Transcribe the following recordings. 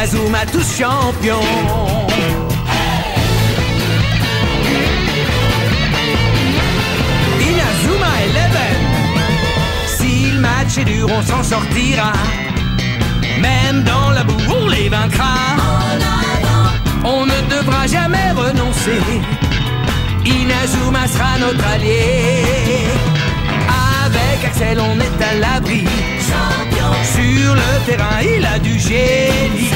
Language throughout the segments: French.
Inazuma tous champions. Inazuma Eleven. Si le match est dur, on s'en sortira. Même dans la boue, on les vaincra. On ne devra jamais renoncer. Inazuma sera notre allié. Avec Axel, on est à l'abri. Sur le terrain, il a du génie.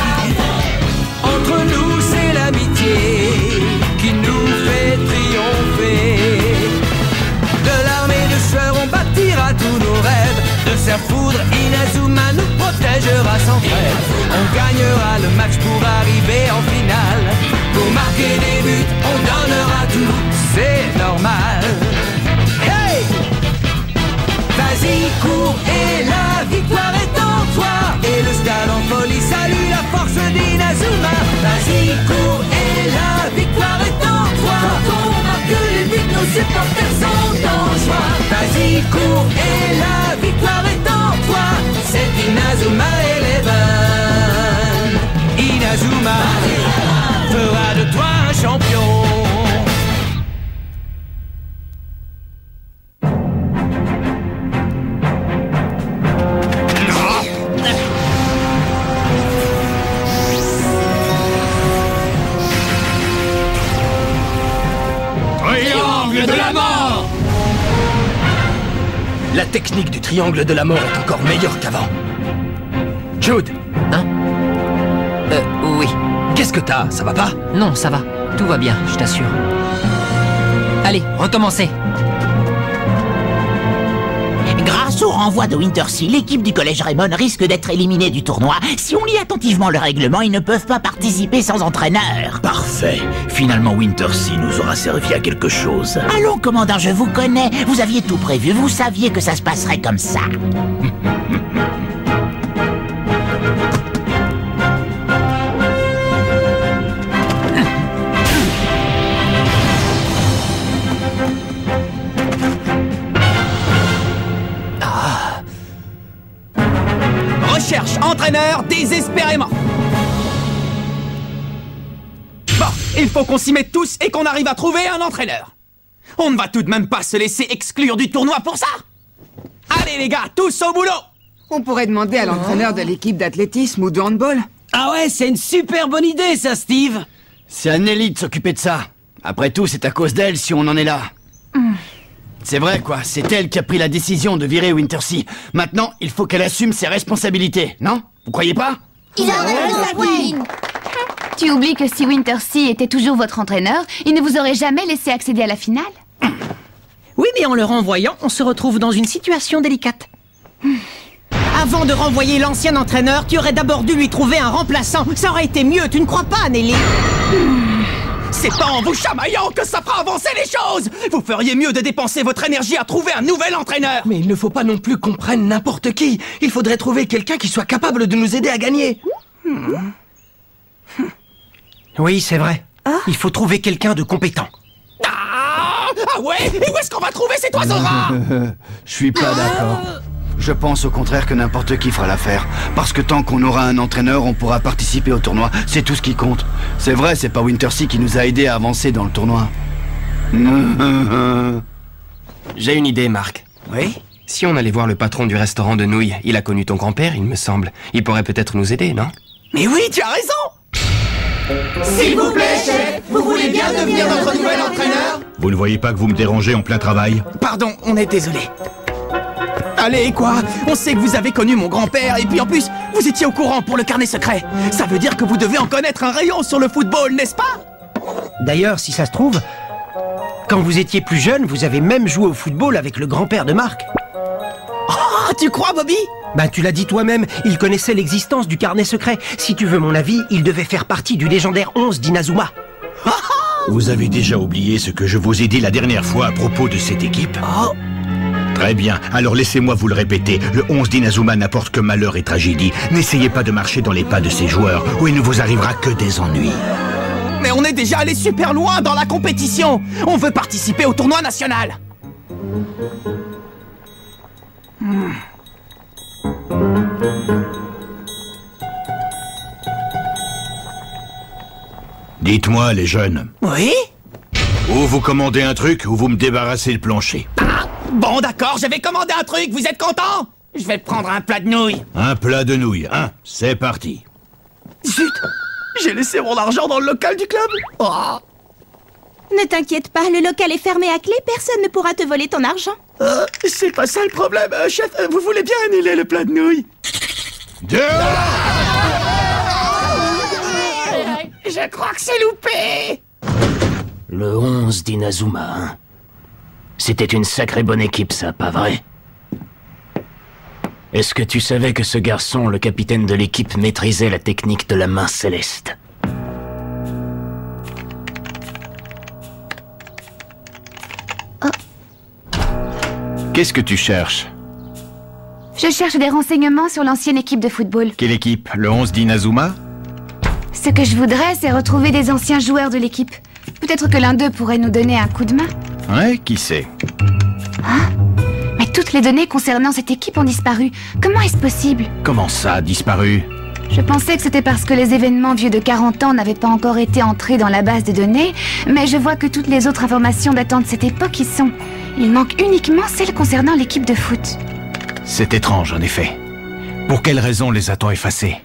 Entre nous, c'est l'amitié qui nous fait triompher. De l'armée de sueur, on bâtira tous nos rêves. De sa foudre, Inazuma nous protégera sans trêve. On gagnera le match pour arriver en finale. Pour marquer des buts, on donnera tout, c'est normal. Hey! Vas-y, cours et la victoire est en toi. Et le stade en folie salue la force d'Inazuma. Vas-y, cours et la victoire est en toi. Quand on marque les buts, nos supporters sont en joie. Vas-y, cours et la victoire est en toi. C'est Inazuma Eleven. Inazuma fera de toi un champion. Triangle de la mort! La technique du triangle de la mort est encore meilleure qu'avant. Jude! Hein? Oui. Qu'est-ce que t'as? Ça va pas? Non, ça va. Tout va bien, je t'assure. Allez, recommencez. Grâce au renvoi de Wintersea, l'équipe du collège Raymond risque d'être éliminée du tournoi. Si on lit attentivement le règlement, ils ne peuvent pas participer sans entraîneur. Parfait. Finalement, Wintersea nous aura servi à quelque chose. Allons, commandant, je vous connais. Vous aviez tout prévu. Vous saviez que ça se passerait comme ça. Recherche entraîneur désespérément. Bon, il faut qu'on s'y mette tous et qu'on arrive à trouver un entraîneur. On ne va tout de même pas se laisser exclure du tournoi pour ça. Allez les gars, tous au boulot. On pourrait demander à l'entraîneur de l'équipe d'athlétisme ou de handball. Ah ouais, c'est une super bonne idée ça, Steve. C'est à Nelly de s'occuper de ça. Après tout, c'est à cause d'elle si on en est là. C'est vrai, quoi. C'est elle qui a pris la décision de virer Wintersea. Maintenant, il faut qu'elle assume ses responsabilités, non? Vous croyez pas? Tu oublies que si Wintersea était toujours votre entraîneur, il ne vous aurait jamais laissé accéder à la finale? Oui, mais en le renvoyant, on se retrouve dans une situation délicate. Avant de renvoyer l'ancien entraîneur, tu aurais d'abord dû lui trouver un remplaçant. Ça aurait été mieux, tu ne crois pas, Nelly? C'est pas en vous chamaillant que ça fera avancer les choses. Vous feriez mieux de dépenser votre énergie à trouver un nouvel entraîneur. Mais il ne faut pas non plus qu'on prenne n'importe qui. Il faudrait trouver quelqu'un qui soit capable de nous aider à gagner. Oui, c'est vrai. Il faut trouver quelqu'un de compétent. Ah ouais? Et où est-ce qu'on va trouver cet oiseau rare? Je suis pas d'accord. Je pense au contraire que n'importe qui fera l'affaire. Parce que tant qu'on aura un entraîneur, on pourra participer au tournoi. C'est tout ce qui compte. C'est vrai, c'est pas Wintersea qui nous a aidés à avancer dans le tournoi. J'ai une idée, Marc. Oui? Si on allait voir le patron du restaurant de nouilles, il a connu ton grand-père, il me semble. Il pourrait peut-être nous aider, non? Mais oui, tu as raison. S'il vous plaît, chef, vous voulez bien devenir notre nouvel entraîneur? Vous ne voyez pas que vous me dérangez en plein travail? Pardon, on est désolé. Allez, quoi? On sait que vous avez connu mon grand-père, et puis en plus, vous étiez au courant pour le carnet secret. Ça veut dire que vous devez en connaître un rayon sur le football, n'est-ce pas? D'ailleurs, si ça se trouve, quand vous étiez plus jeune, vous avez même joué au football avec le grand-père de Marc. Oh, tu crois, Bobby? Ben, tu l'as dit toi-même, il connaissait l'existence du carnet secret. Si tu veux mon avis, il devait faire partie du légendaire 11 d'Inazuma. Vous avez déjà oublié ce que je vous ai dit la dernière fois à propos de cette équipe? Très bien, alors laissez-moi vous le répéter. Le 11 d'Inazuma n'apporte que malheur et tragédie. N'essayez pas de marcher dans les pas de ses joueurs, ou il ne vous arrivera que des ennuis. Mais on est déjà allé super loin dans la compétition. On veut participer au tournoi national. Dites-moi, les jeunes. Oui? Ou vous commandez un truc, ou vous me débarrassez le plancher. Ah, bon, d'accord, je vais commander un truc, vous êtes content? Je vais prendre un plat de nouilles. Un plat de nouilles, hein? C'est parti. Zut! J'ai laissé mon argent dans le local du club. Oh. Ne t'inquiète pas, le local est fermé à clé, personne ne pourra te voler ton argent. C'est pas ça le problème, chef. Vous voulez bien annuler le plat de nouilles? Je crois que c'est loupé. Le 11 d'Inazuma, hein? C'était une sacrée bonne équipe, ça, pas vrai? Est-ce que tu savais que ce garçon, le capitaine de l'équipe, maîtrisait la technique de la main céleste? Qu'est-ce que tu cherches? Je cherche des renseignements sur l'ancienne équipe de football. Quelle équipe? Le 11 d'Inazuma? Ce que je voudrais, c'est retrouver des anciens joueurs de l'équipe. Peut-être que l'un d'eux pourrait nous donner un coup de main. Ouais, qui sait? Hein? Mais toutes les données concernant cette équipe ont disparu. Comment est-ce possible? Comment ça, disparu? Je pensais que c'était parce que les événements vieux de 40 ans n'avaient pas encore été entrés dans la base de données, mais je vois que toutes les autres informations datant de cette époque y sont. Il manque uniquement celles concernant l'équipe de foot. C'est étrange, en effet. Pour quelle raison les a-t-on effacés?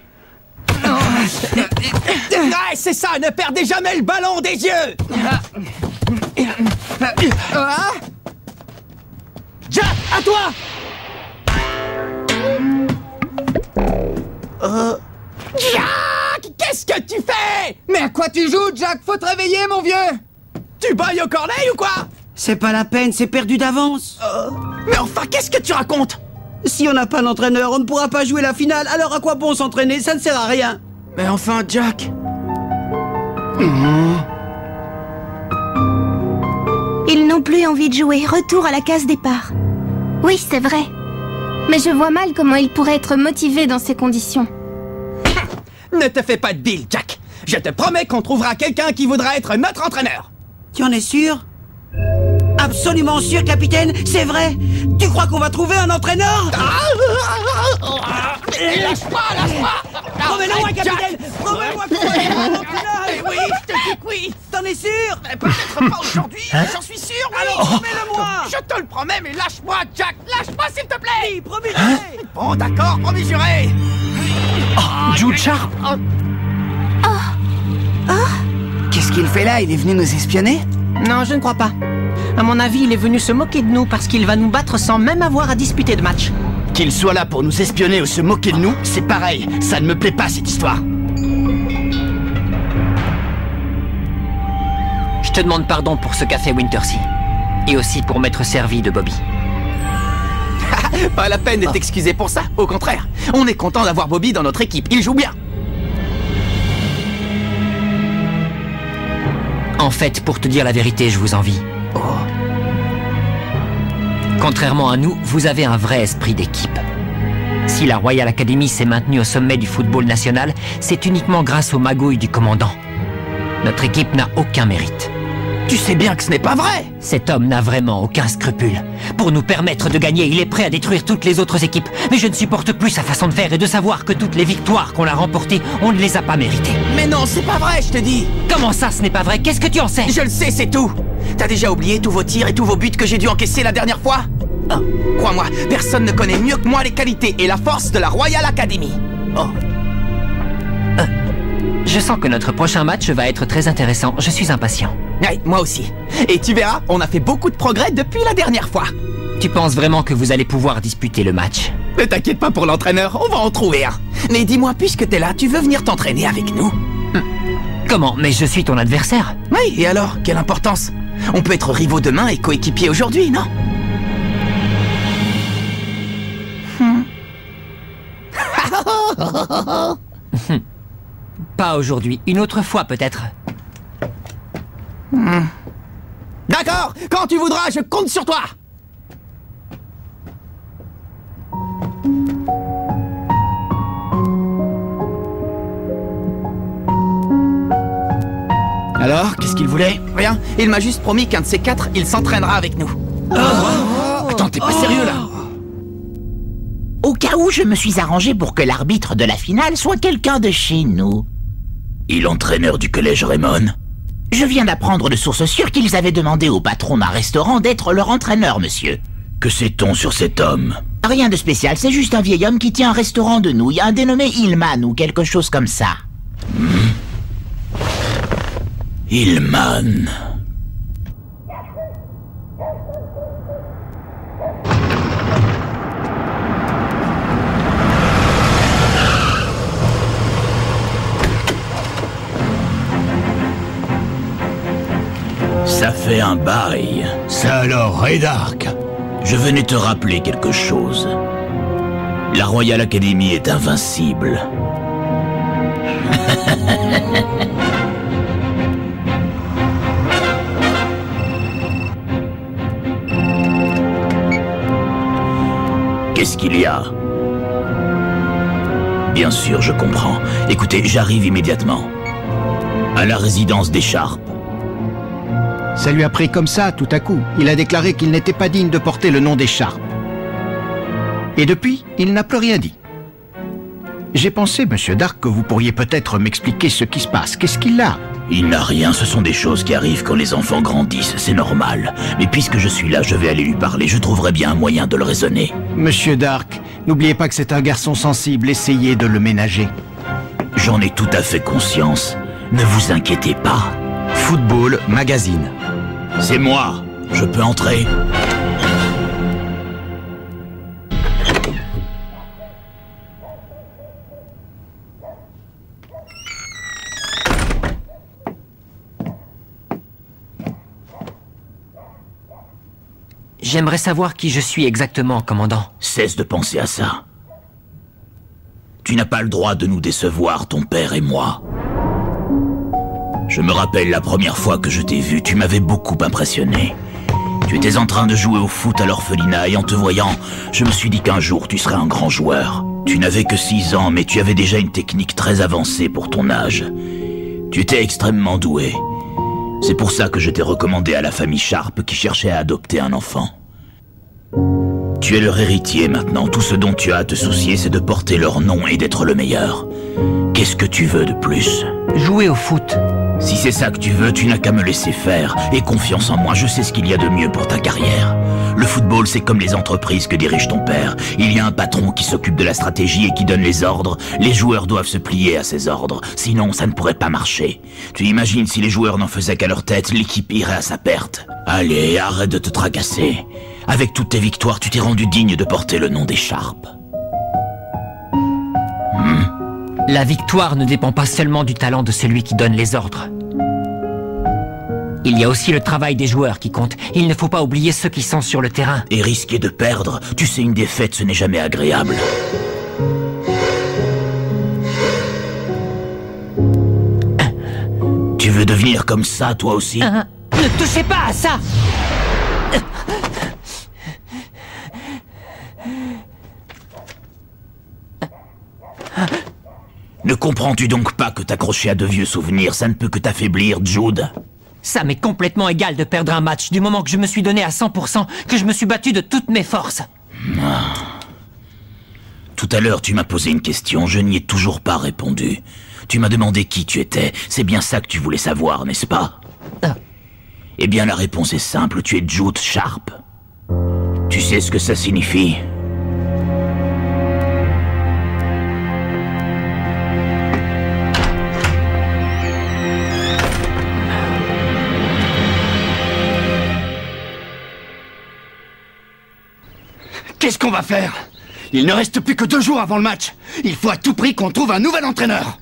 Ouais, c'est ça, ne perdez jamais le ballon des yeux. Jack, à toi. Jack, qu'est-ce que tu fais? Mais à quoi tu joues, Jack? Faut te réveiller, mon vieux. Tu bailles au corneille ou quoi? C'est pas la peine, c'est perdu d'avance. Mais enfin, qu'est-ce que tu racontes? Si on n'a pas d'entraîneur, on ne pourra pas jouer la finale, alors à quoi bon s'entraîner? Ça ne sert à rien. Mais enfin, Jack... Ils n'ont plus envie de jouer, retour à la case départ. Oui, c'est vrai. Mais je vois mal comment ils pourraient être motivés dans ces conditions. Ne te fais pas de deal, Jack. Je te promets qu'on trouvera quelqu'un qui voudra être notre entraîneur. Tu en es sûr? Absolument sûr, capitaine, c'est vrai. Tu crois qu'on va trouver un entraîneur? Lâche-moi, lâche-moi. Promets-le-moi, capitaine. Promets-moi qu'on va trouver un entraîneur. Oui, je te dis que oui. T'en es sûr? Peut-être pas aujourd'hui, j'en suis sûr, oui. Alors, promets-le-moi. Je te le promets, mais lâche-moi, Jack. Lâche-moi, s'il te plaît. Oui, promis juré. Bon, d'accord, promis juré. Jude Sharp. Qu'est-ce qu'il fait là? Il est venu nous espionner? Non, je ne crois pas. À mon avis, il est venu se moquer de nous parce qu'il va nous battre sans même avoir à disputer de match. Qu'il soit là pour nous espionner ou se moquer de nous, c'est pareil. Ça ne me plaît pas, cette histoire. Je te demande pardon pour ce qu'a fait Wintersea. Et aussi pour m'être servi de Bobby. Pas la peine de t'excuser pour ça. Au contraire, on est content d'avoir Bobby dans notre équipe. Il joue bien. En fait, pour te dire la vérité, je vous envie. Contrairement à nous, vous avez un vrai esprit d'équipe. Si la Royal Academy s'est maintenue au sommet du football national, c'est uniquement grâce aux magouilles du commandant. Notre équipe n'a aucun mérite. Tu sais bien que ce n'est pas vrai. Cet homme n'a vraiment aucun scrupule. Pour nous permettre de gagner, il est prêt à détruire toutes les autres équipes. Mais je ne supporte plus sa façon de faire et de savoir que toutes les victoires qu'on a remportées, on ne les a pas méritées. Mais non, c'est pas vrai, je te dis. Comment ça, ce n'est pas vrai? Qu'est-ce que tu en sais? Je le sais, c'est tout. T'as déjà oublié tous vos tirs et tous vos buts que j'ai dû encaisser la dernière fois? Crois-moi, personne ne connaît mieux que moi les qualités et la force de la Royal Academy. Je sens que notre prochain match va être très intéressant. Je suis impatient. Oui, moi aussi. Et tu verras, on a fait beaucoup de progrès depuis la dernière fois. Tu penses vraiment que vous allez pouvoir disputer le match? Ne t'inquiète pas pour l'entraîneur, on va en trouver un. Mais dis-moi, puisque t'es là, tu veux venir t'entraîner avec nous? Comment? Mais je suis ton adversaire. Oui, et alors? Quelle importance? On peut être rivaux demain et coéquipiers aujourd'hui, non? Pas aujourd'hui, une autre fois peut-être. D'accord, quand tu voudras, je compte sur toi. Alors, qu'est-ce qu'il voulait? Rien, il m'a juste promis qu'un de ces quatre, il s'entraînera avec nous. Attends, t'es pas sérieux là? Au cas où, je me suis arrangé pour que l'arbitre de la finale soit quelqu'un de chez nous. Et l'entraîneur du collège Raymond? Je viens d'apprendre de sources sûres qu'ils avaient demandé au patron d'un restaurant d'être leur entraîneur, monsieur. Que sait-on sur cet homme? Rien de spécial, c'est juste un vieil homme qui tient un restaurant de nouilles, un dénommé Hillman ou quelque chose comme ça. Hillman. Ça fait un bail. Ça alors, Redark? Je venais te rappeler quelque chose. La Royal Academy est invincible. Qu'est-ce qu'il y a? Bien sûr, je comprends. Écoutez, j'arrive immédiatement. À la résidence des Sharp. Ça lui a pris comme ça, tout à coup. Il a déclaré qu'il n'était pas digne de porter le nom des Sharp. Et depuis, il n'a plus rien dit. J'ai pensé, Monsieur Dark, que vous pourriez peut-être m'expliquer ce qui se passe. Qu'est-ce qu'il a? Il n'a rien, ce sont des choses qui arrivent quand les enfants grandissent, c'est normal. Mais puisque je suis là, je vais aller lui parler, je trouverai bien un moyen de le raisonner. Monsieur Dark, n'oubliez pas que c'est un garçon sensible, essayez de le ménager. J'en ai tout à fait conscience. Ne vous inquiétez pas. Football Magazine. C'est moi. Je peux entrer? J'aimerais savoir qui je suis exactement, commandant. Cesse de penser à ça. Tu n'as pas le droit de nous décevoir, ton père et moi. Je me rappelle la première fois que je t'ai vu, tu m'avais beaucoup impressionné. Tu étais en train de jouer au foot à l'orphelinat et en te voyant, je me suis dit qu'un jour tu serais un grand joueur. Tu n'avais que 6 ans, mais tu avais déjà une technique très avancée pour ton âge. Tu étais extrêmement doué. C'est pour ça que je t'ai recommandé à la famille Sharp qui cherchait à adopter un enfant. Tu es leur héritier maintenant, tout ce dont tu as à te soucier, c'est de porter leur nom et d'être le meilleur. Qu'est-ce que tu veux de plus? Jouer au foot. Si c'est ça que tu veux, tu n'as qu'à me laisser faire. Et confiance en moi, je sais ce qu'il y a de mieux pour ta carrière. Le football, c'est comme les entreprises que dirige ton père. Il y a un patron qui s'occupe de la stratégie et qui donne les ordres. Les joueurs doivent se plier à ses ordres, sinon ça ne pourrait pas marcher. Tu imagines si les joueurs n'en faisaient qu'à leur tête, l'équipe irait à sa perte. Allez, arrête de te tracasser. Avec toutes tes victoires, tu t'es rendu digne de porter le nom des Sharp. La victoire ne dépend pas seulement du talent de celui qui donne les ordres. Il y a aussi le travail des joueurs qui compte. Il ne faut pas oublier ceux qui sont sur le terrain. Et risquer de perdre, tu sais, une défaite, ce n'est jamais agréable. Tu veux devenir comme ça, toi aussi? Ne touchez pas à ça! Ne comprends-tu donc pas que t'accrocher à de vieux souvenirs, ça ne peut que t'affaiblir, Jude? Ça m'est complètement égal de perdre un match du moment que je me suis donné à 100%, que je me suis battu de toutes mes forces. Tout à l'heure, tu m'as posé une question, je n'y ai toujours pas répondu. Tu m'as demandé qui tu étais, c'est bien ça que tu voulais savoir, n'est-ce pas? Eh bien, la réponse est simple, tu es Jude Sharp. Tu sais ce que ça signifie? Qu'est-ce qu'on va faire? Il ne reste plus que 2 jours avant le match. Il faut à tout prix qu'on trouve un nouvel entraîneur.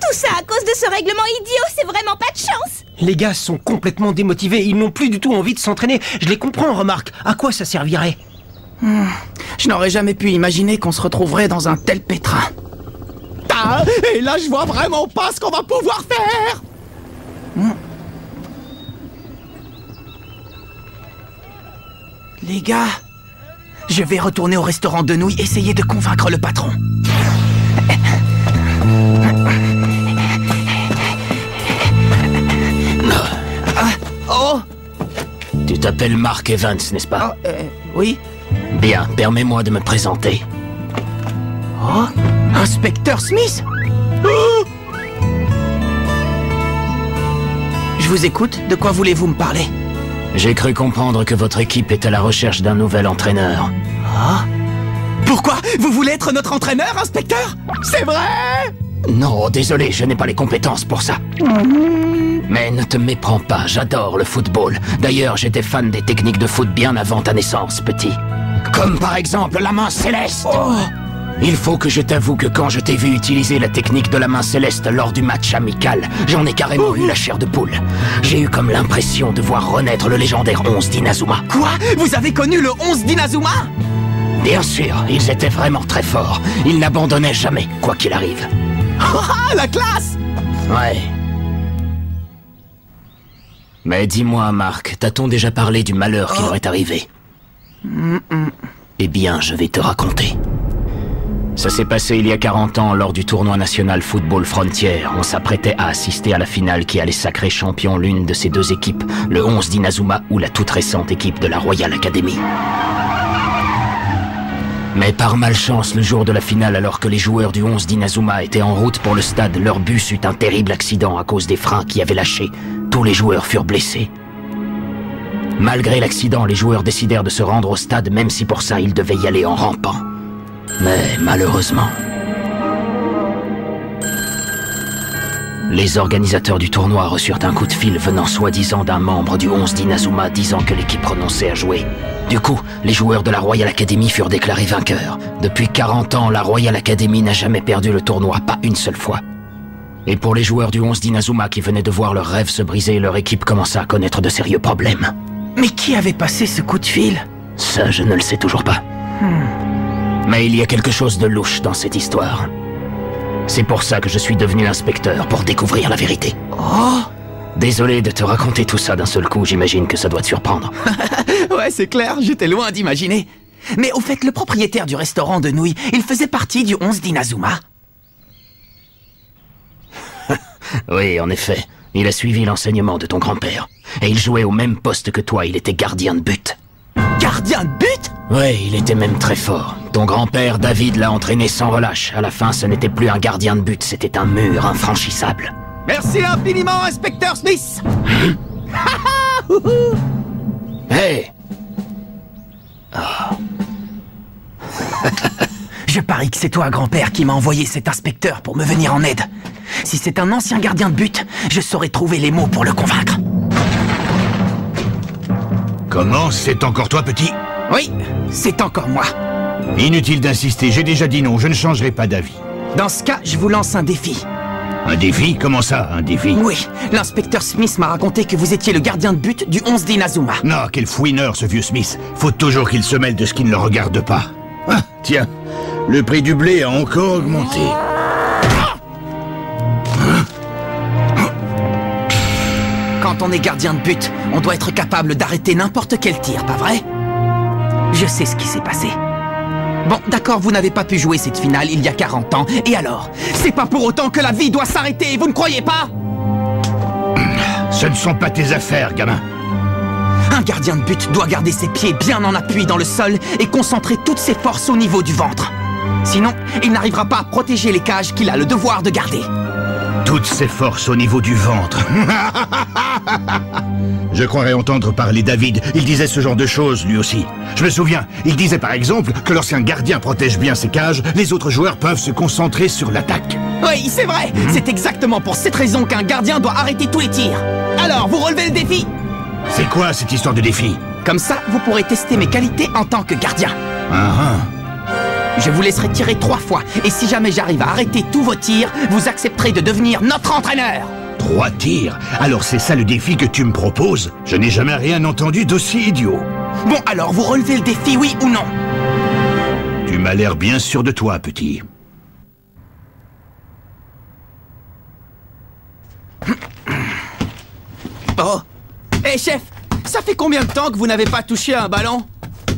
Tout ça à cause de ce règlement idiot, c'est vraiment pas de chance. Les gars sont complètement démotivés, ils n'ont plus du tout envie de s'entraîner. Je les comprends, remarque. À quoi ça servirait? Je n'aurais jamais pu imaginer qu'on se retrouverait dans un tel pétrin. Ah, et là, je vois vraiment pas ce qu'on va pouvoir faire. Les gars, je vais retourner au restaurant de nouilles, essayer de convaincre le patron. Tu t'appelles Mark Evans, n'est-ce pas? Oui. Bien, permets-moi de me présenter. Inspecteur Smith? vous écoute, de quoi voulez-vous me parler? J'ai cru comprendre que votre équipe est à la recherche d'un nouvel entraîneur. Ah? Pourquoi? Vous voulez être notre entraîneur, inspecteur? C'est vrai? Non, désolé, je n'ai pas les compétences pour ça. Mais ne te méprends pas, j'adore le football. D'ailleurs, j'étais fan des techniques de foot bien avant ta naissance, petit. Comme par exemple la main céleste. Oh! Il faut que je t'avoue que quand je t'ai vu utiliser la technique de la main céleste lors du match amical, j'en ai carrément eu la chair de poule. J'ai eu comme l'impression de voir renaître le légendaire 11 d'Inazuma. Quoi? Vous avez connu le 11 d'Inazuma? Bien sûr, ils étaient vraiment très forts. Ils n'abandonnaient jamais, quoi qu'il arrive. Ah, la classe! Ouais. Mais dis-moi, Marc, t'a-t-on déjà parlé du malheur qui leur est arrivé? Eh bien, je vais te raconter. Ça s'est passé il y a 40 ans lors du tournoi national Football Frontier. On s'apprêtait à assister à la finale qui allait sacrer champion l'une de ces deux équipes, le 11 d'Inazuma ou la toute récente équipe de la Royal Academy. Mais par malchance, le jour de la finale, alors que les joueurs du 11 d'Inazuma étaient en route pour le stade, leur bus eut un terrible accident à cause des freins qui avaient lâché. Tous les joueurs furent blessés. Malgré l'accident, les joueurs décidèrent de se rendre au stade, même si pour ça, ils devaient y aller en rampant. Mais malheureusement, les organisateurs du tournoi reçurent un coup de fil venant soi-disant d'un membre du 11 d'Inazuma disant que l'équipe renonçait à jouer. Du coup, les joueurs de la Royal Academy furent déclarés vainqueurs. Depuis 40 ans, la Royal Academy n'a jamais perdu le tournoi, pas une seule fois. Et pour les joueurs du 11 d'Inazuma qui venaient de voir leur rêve se briser, leur équipe commença à connaître de sérieux problèmes. Mais qui avait passé ce coup de fil? Ça, je ne le sais toujours pas. Mais il y a quelque chose de louche dans cette histoire. C'est pour ça que je suis devenu inspecteur, pour découvrir la vérité. Oh! Désolé de te raconter tout ça d'un seul coup, j'imagine que ça doit te surprendre. Ouais, c'est clair, j'étais loin d'imaginer. Mais au fait, le propriétaire du restaurant de nouilles, il faisait partie du 11 d'Inazuma? Oui, en effet. Il a suivi l'enseignement de ton grand-père. Et il jouait au même poste que toi, il était gardien de but. Gardien de but? Ouais, il était même très fort. Ton grand-père, David, l'a entraîné sans relâche. À la fin, ce n'était plus un gardien de but, c'était un mur infranchissable. Merci infiniment, inspecteur Smith. Hey! Oh. Je parie que c'est toi, grand-père, qui m'a envoyé cet inspecteur pour me venir en aide. Si c'est un ancien gardien de but, je saurais trouver les mots pour le convaincre. Comment? C'est encore toi, petit? Oui, c'est encore moi. Inutile d'insister, j'ai déjà dit non, je ne changerai pas d'avis. Dans ce cas, je vous lance un défi. Un défi? Comment ça, un défi? Oui, l'inspecteur Smith m'a raconté que vous étiez le gardien de but du 11 d'Inazuma. Non, quel fouineur ce vieux Smith. Faut toujours qu'il se mêle de ce qui ne le regarde pas. Ah, tiens, le prix du blé a encore augmenté. Quand on est gardien de but, on doit être capable d'arrêter n'importe quel tir, pas vrai? Je sais ce qui s'est passé. Bon, d'accord, vous n'avez pas pu jouer cette finale il y a 40 ans, et alors? C'est pas pour autant que la vie doit s'arrêter, vous ne croyez pas? Ce ne sont pas tes affaires, gamin. Un gardien de but doit garder ses pieds bien en appui dans le sol et concentrer toutes ses forces au niveau du ventre. Sinon, il n'arrivera pas à protéger les cages qu'il a le devoir de garder. Toutes ses forces au niveau du ventre. Je croirais entendre parler David. Il disait ce genre de choses, lui aussi. Je me souviens, il disait par exemple que lorsqu'un gardien protège bien ses cages, les autres joueurs peuvent se concentrer sur l'attaque. Oui, c'est vrai. C'est exactement pour cette raison qu'un gardien doit arrêter tous les tirs. Alors, vous relevez le défi? C'est quoi cette histoire de défi? Comme ça, vous pourrez tester mes qualités en tant que gardien. Je vous laisserai tirer 3 fois, et si jamais j'arrive à arrêter tous vos tirs, vous accepterez de devenir notre entraîneur. 3 tirs? Alors c'est ça le défi que tu me proposes? Je n'ai jamais rien entendu d'aussi idiot. Bon, alors vous relevez le défi, oui ou non? Tu m'as l'air bien sûr de toi, petit. Oh! Hé, chef! Ça fait combien de temps que vous n'avez pas touché un ballon?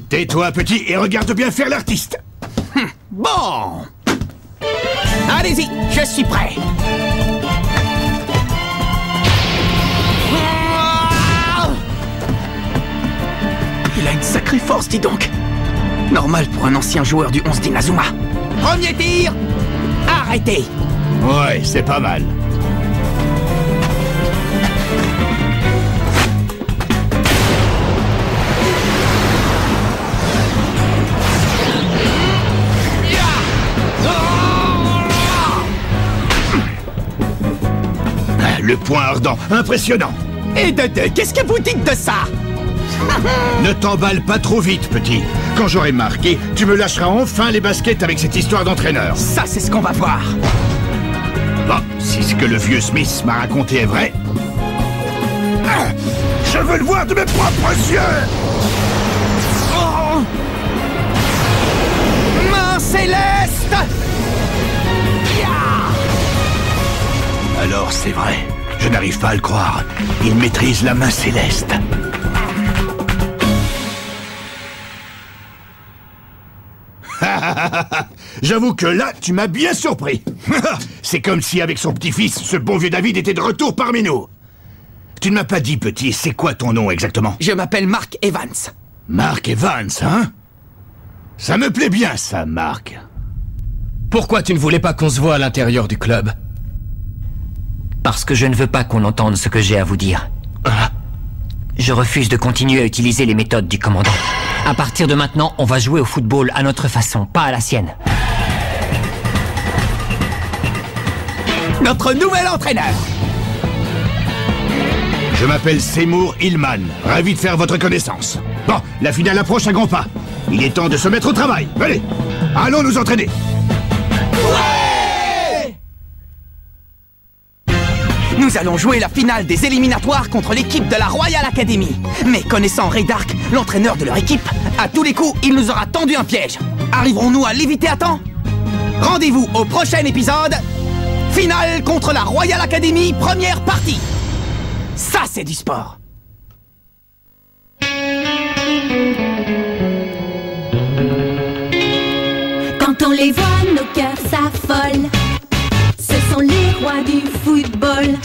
Tais-toi, petit, et regarde bien faire l'artiste. Bon! Allez-y, je suis prêt! Il a une sacrée force, dis donc! Normal pour un ancien joueur du 11 d'Inazuma. Premier tir! Arrêtez! Ouais, c'est pas mal. le point ardent, impressionnant. Et de deux, qu'est-ce que vous dites de ça? Ne t'emballe pas trop vite, petit. Quand j'aurai marqué, tu me lâcheras enfin les baskets avec cette histoire d'entraîneur. Ça, c'est ce qu'on va voir. Bon, si ce que le vieux Smith m'a raconté est vrai... Je veux le voir de mes propres yeux. Oh! Main céleste! Alors c'est vrai, je n'arrive pas à le croire. Il maîtrise la main céleste. J'avoue que là, tu m'as bien surpris. C'est comme si avec son petit-fils, ce bon vieux David était de retour parmi nous. Tu ne m'as pas dit, petit, c'est quoi ton nom exactement? Je m'appelle Mark Evans. Mark Evans, hein? Ça me plaît bien, ça, Mark. Pourquoi tu ne voulais pas qu'on se voie à l'intérieur du club? Parce que je ne veux pas qu'on entende ce que j'ai à vous dire. Je refuse de continuer à utiliser les méthodes du commandant. À partir de maintenant, on va jouer au football à notre façon, pas à la sienne. Notre nouvel entraîneur. Je m'appelle Seymour Hillman. Ravi de faire votre connaissance. Bon, la finale approche à grands pas. Il est temps de se mettre au travail. Allez, allons nous entraîner. Ouais! Nous allons jouer la finale des éliminatoires contre l'équipe de la Royal Academy. Mais connaissant Ray Dark, l'entraîneur de leur équipe, à tous les coups, il nous aura tendu un piège. Arriverons-nous à l'éviter à temps? Rendez-vous au prochain épisode. Finale contre la Royal Academy, première partie. Ça, c'est du sport. Quand on les voit, nos cœurs s'affolent. Ce sont les rois du football.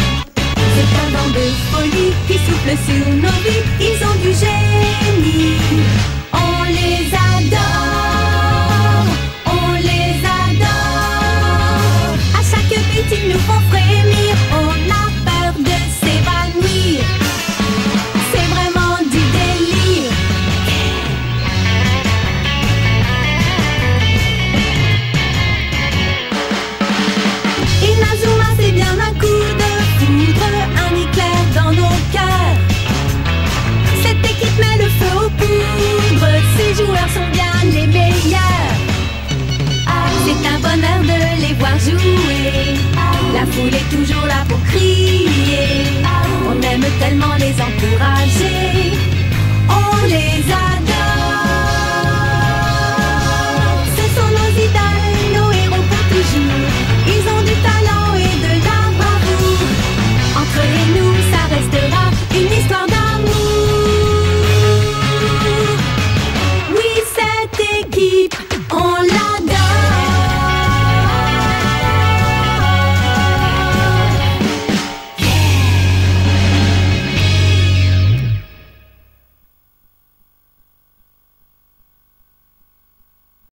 C'est un vent de folie qui souffle sur nos vies. Ils ont du génie.